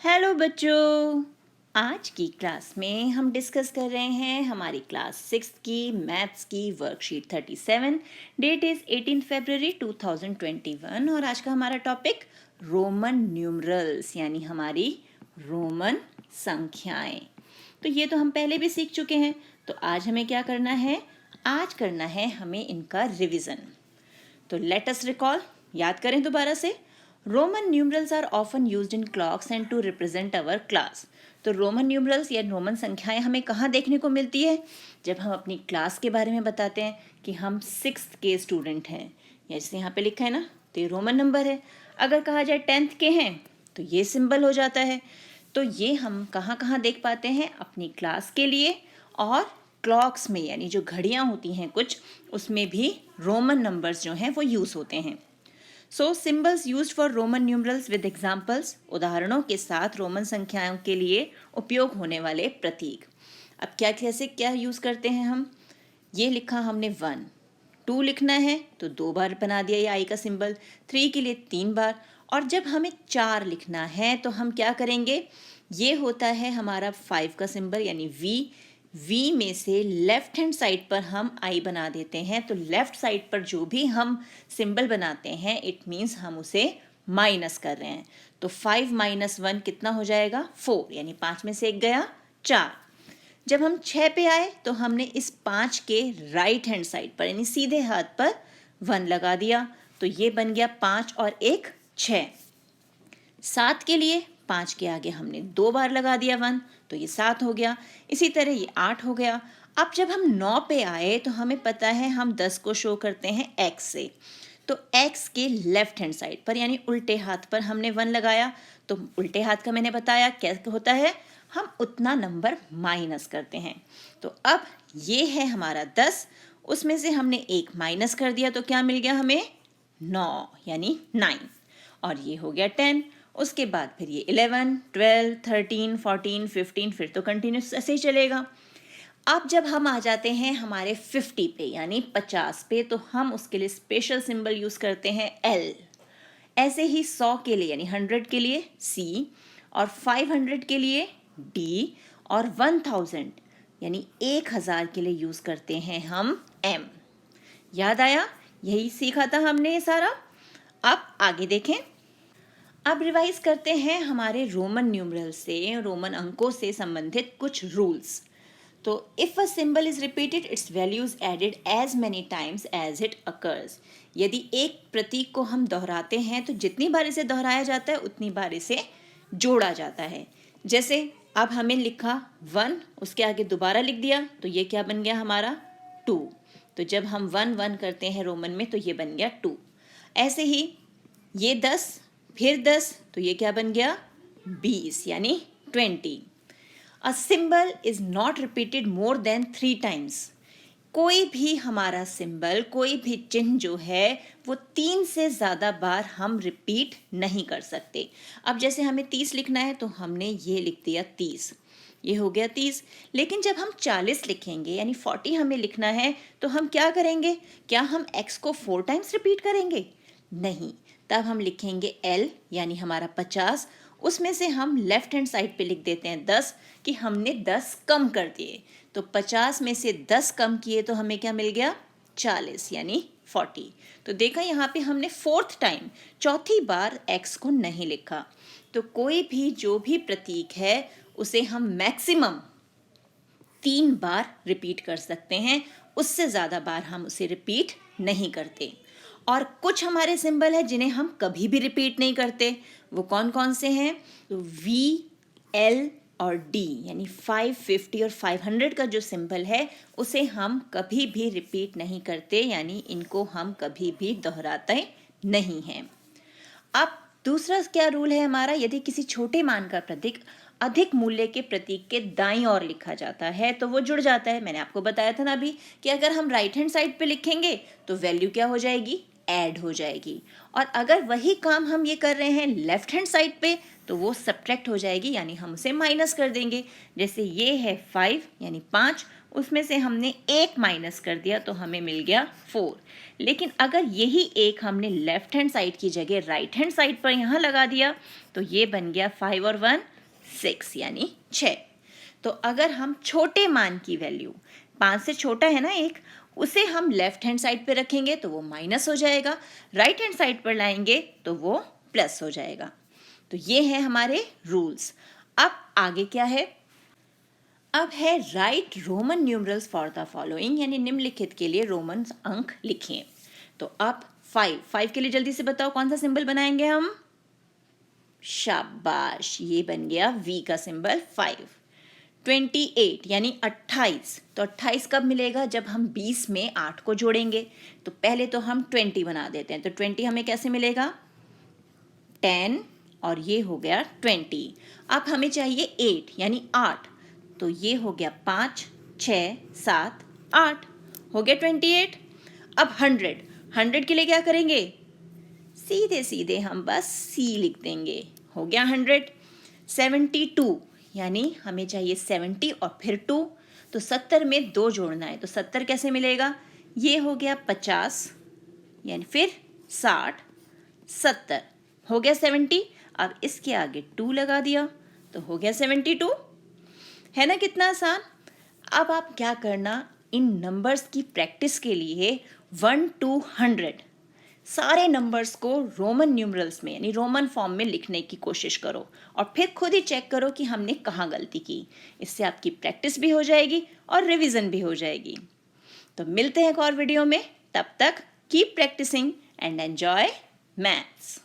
Hello बच्चों। आज की क्लास में हम डिस्कस कर रहे हैं हमारी क्लास 6 की मैथ्स की वर्कशीट 37। डेट इज़ 18 फरवरी 2021 और आज का हमारा टॉपिक रोमन न्यूमरल्स यानी हमारी रोमन संख्याएं। तो ये तो हम पहले भी सीख चुके हैं, तो आज हमें क्या करना है? आज करना है हमें इनका रिवीजन। तो लेट अस रिकॉल, याद करें दोबारा से। Roman numerals are often used in clocks and to represent our class. तो रोमन न्यूमरल्स या रोमन संख्याएं हमें कहाँ देखने को मिलती है? जब हम अपनी क्लास के बारे में बताते हैं कि हम 6th के स्टूडेंट हैं, या जैसे यहाँ पे लिखा है ना, तो ये रोमन नंबर है। अगर कहा जाए 10th के हैं तो ये सिंबल हो जाता है। तो ये हम कहाँ कहाँ देख पाते हैं? अपनी क्लास के लिए, और क्लॉक्स में यानी जो घड़ियाँ होती हैं कुछ, उसमें भी रोमन नंबर्स जो हैं वो यूज़ होते हैं। So symbols used for Roman numerals with examples, उदाहरणों के साथ रोमन संख्याओं के लिए उपयोग होने वाले प्रतीक। अब क्या यूज़ करते हैं हम? ये लिखा हमने 1, 2 लिखना है तो 2 बार बना दिया ये आई का सिंबल, 3 के लिए 3 बार, और जब हमें 4 लिखना है तो हम क्या करेंगे? ये होता है हमारा 5 का सिंबल यानी वी में से लेफ्ट हैंड साइड पर हम आई बना देते हैं। तो लेफ्ट साइड पर जो भी हम सिंबल बनाते हैं इट मीन्स हम उसे माइनस कर रहे हैं। तो 5 - 1 कितना हो जाएगा? 4, यानी 5 में से 1 गया, 4। जब हम 6 पे आए तो हमने इस 5 के राइट हैंड साइड पर यानी सीधे हाथ पर 1 लगा दिया, तो ये बन गया 5 और 1 6। 7 के लिए 5 के आगे हमने 2 बार लगा दिया 1, तो ये 7 हो गया। इसी तरह ये 8 हो गया। अब जब हम 9 पे आए तो हमें पता है हम 10 को शो करते हैं x से, तो x के लेफ्ट हैंड साइड पर यानी उल्टे हाथ पर हमने 1 लगाया। तो उल्टे हाथ का मैंने बताया क्या होता है, हम उतना नंबर माइनस करते हैं। तो अब ये है हमारा 10, उसमें से हमने 1 माइनस कर दिया तो क्या मिल गया हमें? 9 यानी 9। और ये हो गया 10। उसके बाद फिर ये 11, 12, 13, 14, 15, फिर तो कंटिन्यूस ऐसे ही चलेगा। अब जब हम आ जाते हैं हमारे 50 पे यानी 50 पे, तो हम उसके लिए स्पेशल सिंबल यूज़ करते हैं L। ऐसे ही 100 के लिए यानी 100 के लिए C, और 500 के लिए D, और 1000 यानी 1000 के लिए यूज़ करते हैं हम M। याद आया? यही सीखा था हमने ये सारा। अब आगे देखें। अब रिवाइज करते हैं हमारे रोमन न्यूमरल से, रोमन अंकों से संबंधित कुछ रूल्स। तो if a symbol is repeated its value is added as many times as it occurs. यदि एक प्रतीक को हम दोहराते हैं तो जितनी बार इसे दोहराया जाता है उतनी बार इसे जोड़ा जाता है। जैसे अब हमें लिखा 1, उसके आगे दोबारा लिख दिया तो ये क्या बन गया हमारा? 2। तो जब हम 1 1 करते हैं रोमन में तो ये बन गया 2। ऐसे ही ये 10, फिर 10, तो ये क्या बन गया? 20 यानी 20। अ symbol is not repeated more than 3 times. कोई भी हमारा सिंबल, कोई भी चिन्ह जो है वो 3 से ज़्यादा बार हम रिपीट नहीं कर सकते। अब जैसे हमें 30 लिखना है तो हमने ये लिख दिया 30, ये हो गया 30। लेकिन जब हम 40 लिखेंगे यानी 40 हमें लिखना है तो हम क्या करेंगे? क्या हम x को 4 टाइम्स रिपीट करेंगे? नहीं, तब हम लिखेंगे L यानी हमारा 50, उसमें से हम लेफ्ट हैंड साइड पे लिख देते हैं 10 कि हमने 10 कम कर दिए। तो 50 में से 10 कम किए तो हमें क्या मिल गया? 40 यानी 40। तो देखा यहाँ पे हमने 4th टाइम, चौथी बार x को नहीं लिखा। तो कोई भी जो भी प्रतीक है उसे हम मैक्सिमम 3 बार रिपीट कर सकते हैं, उससे ज़्यादा बार हम उसे रिपीट नहीं करते। और कुछ हमारे सिंबल है जिन्हें हम कभी भी रिपीट नहीं करते। वो कौन कौन से हैं? तो V, L और D यानी 5, 50 और 500 का जो सिंबल है उसे हम कभी भी रिपीट नहीं करते, यानी इनको हम कभी भी दोहराते नहीं हैं। अब दूसरा क्या रूल है हमारा? यदि किसी छोटे मान का प्रतीक अधिक मूल्य के प्रतीक के दाईं ओर लिखा जाता है तो वो जुड़ जाता है। मैंने आपको बताया था ना अभी कि अगर हम राइट हैंड साइड पे लिखेंगे तो वैल्यू क्या हो जाएगी? ऐड हो जाएगी, और अगर वही काम हम ये कर रहे हैं लेफ्ट हैंड साइड पे तो वो सब्ट्रैक्ट हो जाएगी, यानी हम उसे माइनस कर देंगे। जैसे ये है 5 यानी 5, उसमें से हमने 1 माइनस कर दिया तो हमें मिल गया 4। लेकिन अगर यही 1 हमने लेफ्ट हैंड साइड की जगह राइट हैंड साइड पर यहाँ लगा दिया तो ये बन गया 5 और 1 6 यानी 6। तो अगर हम छोटे मान की वैल्यू 5 से छोटा है ना एक, उसे हम लेफ्ट हैंड साइड पे रखेंगे तो वो माइनस हो जाएगा, राइट हैंड साइड पर लाएंगे तो वो प्लस हो जाएगा। तो ये है हमारे रूल्स। अब आगे क्या है, अब है right Roman numerals for the following, यानी निम्नलिखित के लिए रोमन अंक लिखिए। तो अब 5 के लिए जल्दी से बताओ कौन सा सिंबल बनाएंगे हम। शाबाश, ये बन गया वी का सिंबल 5। 28 यानी 28, तो 28 कब मिलेगा, जब हम 20 में 8 को जोड़ेंगे। तो पहले तो हम 20 बना देते हैं, तो 20 हमें कैसे मिलेगा, 10 और ये हो गया 20। अब हमें चाहिए 8 यानी 8, तो ये हो गया 5 6 7 8, हो गया 28। अब 100 के लिए क्या करेंगे, सीधे सीधे हम बस सी लिख देंगे, हो गया 100। 72 यानी हमें चाहिए 70 और फिर 2, तो 70 में 2 जोड़ना है, तो 70 कैसे मिलेगा, ये हो गया 50 यानी फिर 60 70, हो गया 70। अब इसके आगे 2 लगा दिया तो हो गया 72, है ना कितना आसान। अब आप क्या करना, इन नंबर्स की प्रैक्टिस के लिए 1 to 100 सारे नंबर्स को रोमन न्यूमरल्स में यानी रोमन फॉर्म में लिखने की कोशिश करो, और फिर खुद ही चेक करो कि हमने कहाँ गलती की। इससे आपकी प्रैक्टिस भी हो जाएगी और रिवीजन भी हो जाएगी। तो मिलते हैं एक और वीडियो में, तब तक keep practising and enjoy maths.